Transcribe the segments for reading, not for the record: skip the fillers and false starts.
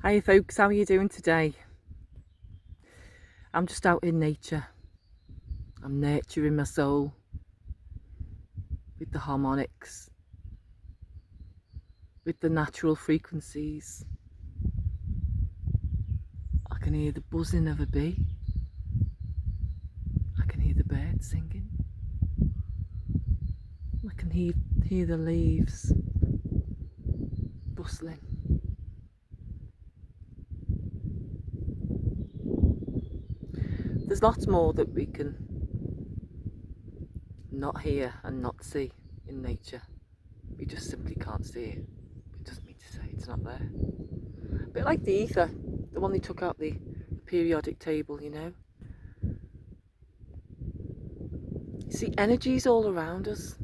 Hi folks, how are you doing today? I'm just out in nature. I'm nurturing my soul with the harmonics, with the natural frequencies. I can hear the buzzing of a bee. I can hear the birds singing. I can hear the leaves bustling. There's lots more that we can not hear and not see in nature. We just simply can't see it. It doesn't mean to say it's not there. A bit like the ether, the one they took out the periodic table, you know. You see, energy's all around us.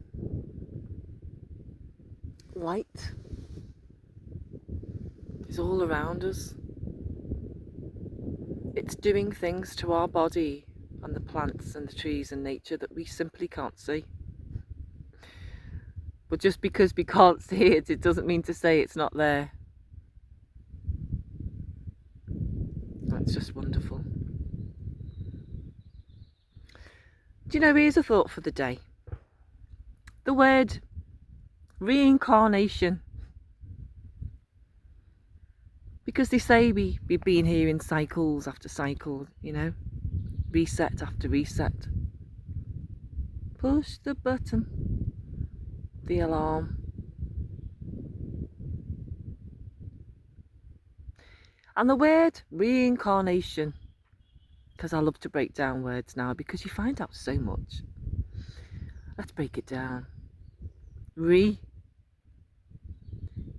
Light is all around us. It's doing things to our body and the plants and the trees and nature that we simply can't see. But just because we can't see it, it doesn't mean to say it's not there. That's just wonderful. Do you know, here's a thought for the day. The word reincarnation. Because they say we've been here in cycles after cycle, you know, reset after reset. Push the button, the alarm. And the word reincarnation, because I love to break down words now because you find out so much. Let's break it down.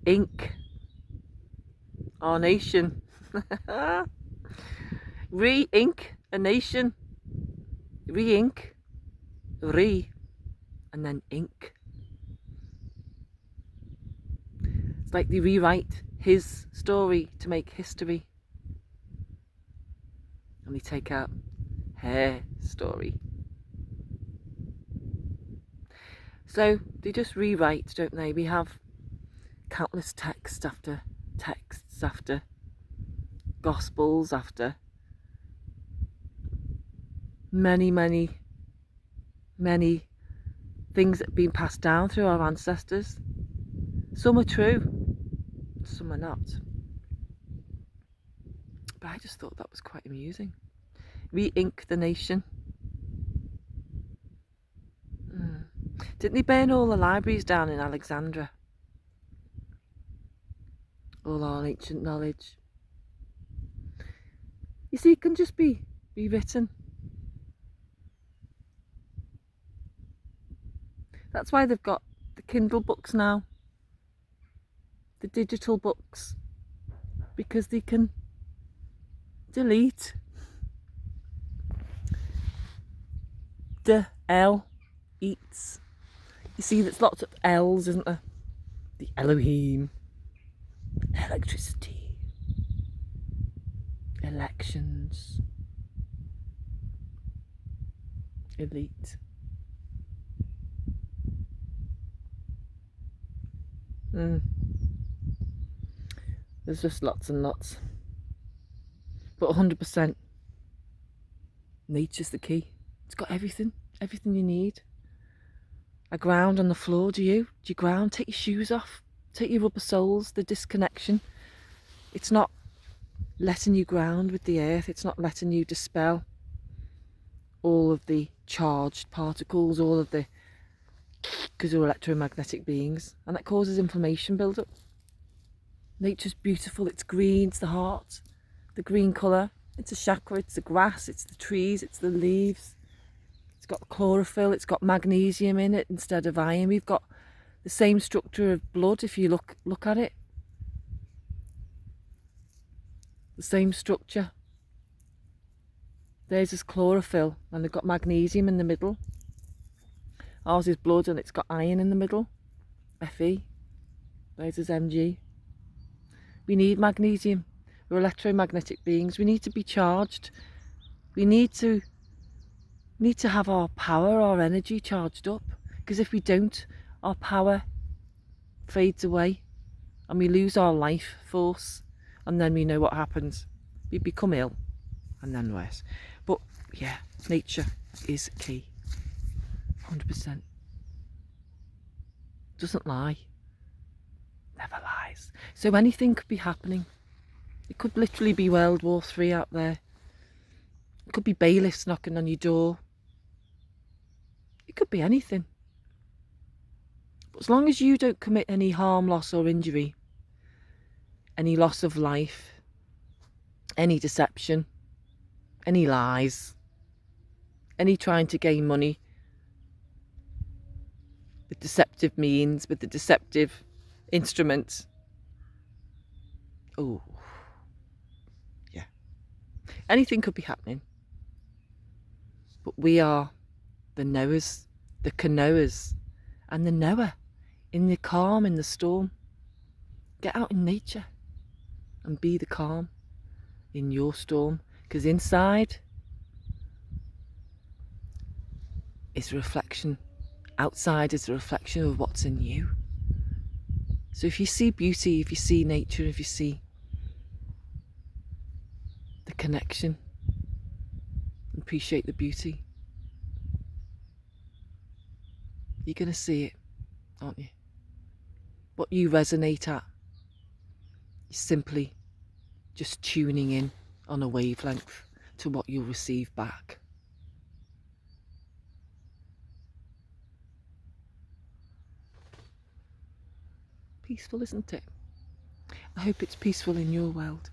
Ink. Our nation. Re-ink a nation. Re-ink. Re. And then ink. It's like they rewrite his story to make history. And they take out her story. So they just rewrite, don't they? We have countless texts after gospels, after many things that have been passed down through our ancestors. Some are true, some are not. But I just thought that was quite amusing. Re-ink the nation. Didn't they burn all the libraries down in Alexandria? All our ancient knowledge. You see, it can just be rewritten. That's why they've got the Kindle books now, the digital books, because they can delete the L eats. You see, there's lots of L's, isn't there? The Elohim, electricity, elections, elite. There's just lots and lots. But 100%, nature's the key. It's got everything you need. I ground on the floor, do you? Do you ground? Take your shoes off. Take your rubber soles, the disconnection. It's not letting you ground with the earth. It's not letting you dispel all of the charged particles, all of the, because we're electromagnetic beings, and that causes inflammation build-up. Nature's beautiful. It's green. It's the heart, the green colour. It's a chakra. It's the grass. It's the trees. It's the leaves. It's got chlorophyll. It's got magnesium in it instead of iron. We've got the same structure of blood if you look at it. The same structure. Theirs is chlorophyll and they've got magnesium in the middle. Ours is blood and it's got iron in the middle. Fe. Theirs is Mg. We need magnesium. We're electromagnetic beings. We need to be charged. We need to have our power, our energy charged up. Because if we don't, our power fades away and we lose our life force. and then we know what happens. We become ill, and then worse. But yeah, nature is key. 100%. Doesn't lie. Never lies. So anything could be happening. It could literally be World War III out there. It could be bailiffs knocking on your door. It could be anything. But as long as you don't commit any harm, loss or injury, any loss of life, any deception, any lies, any trying to gain money with deceptive means, with the deceptive instruments. Oh, yeah. Anything could be happening. But we are the knowers, the canoers, and the knower in the calm, in the storm. Get out in nature and be the calm in your storm, because inside is a reflection. Outside is a reflection of what's in you. So if you see beauty, if you see nature, if you see the connection, appreciate the beauty, you're going to see it, aren't you? What you resonate at is simply just tuning in on a wavelength to what you'll receive back. Peaceful, isn't it? I hope it's peaceful in your world.